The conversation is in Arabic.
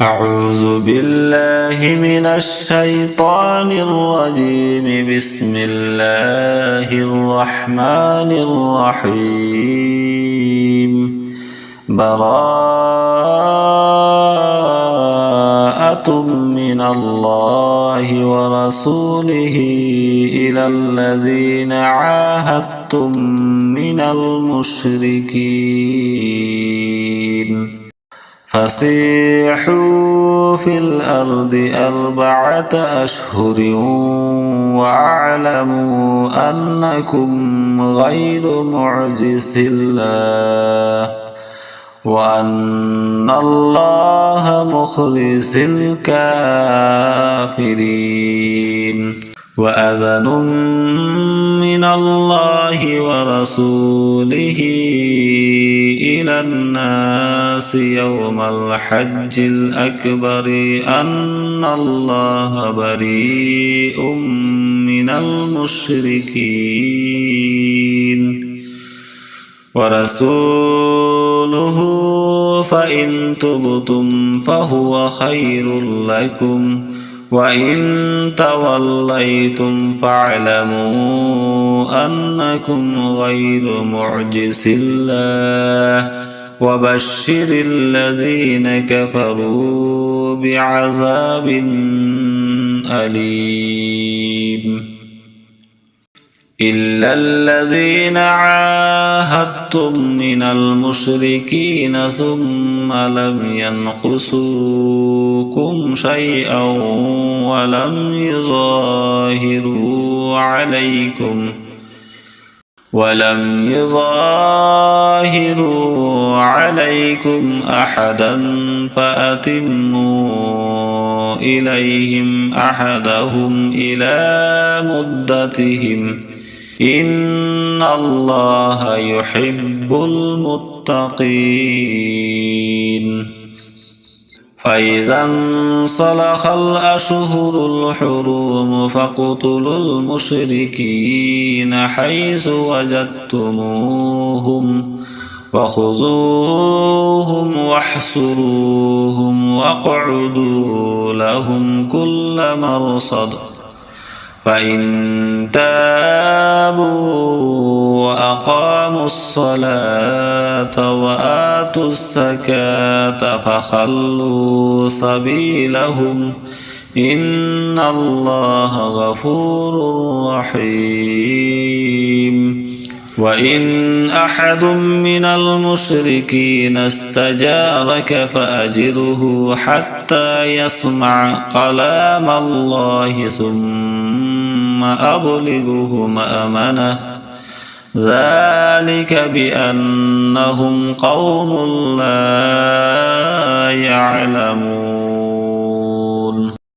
أعوذ بالله من الشيطان الرجيم. بسم الله الرحمن الرحيم. براءة من الله ورسوله إلى الذين عاهدتم من المشركين فسيحوا في الأرض 4 أشهر واعلموا أنكم غير معجز الله وأن الله مخلص الكافرين. وأذن من الله ورسوله إلى الناس يوم الحج الأكبر أن الله بريء من المشركين ورسوله فإن تبتم فهو خير لكم وإن توليتم فاعلموا أنكم غير معجز الله وبشر الذين كفروا بعذاب أليم. إلا الذين عاهدتم من المشركين ثم لم ينقصوكم شيئا ولم يظاهروا عليكم أحدا فأتموا إليهم أحدهم إلى مدتهم إن الله يحب المتقين. فإذا انسلخ الأشهر الحرم فاقتلوا المشركين حيث وجدتموهم وخذوهم واحصروهم واقعدوا لهم كل مرصد فإن تابوا وأقاموا الصلاة وآتوا الزكاة فخلوا سبيلهم إن الله غفور رحيم. وإن أحد من المشركين استجارك فأجره حتى يسمع كلام الله ثم أبلغه مأمنه ذلك بأنهم قوم لا يعلمون.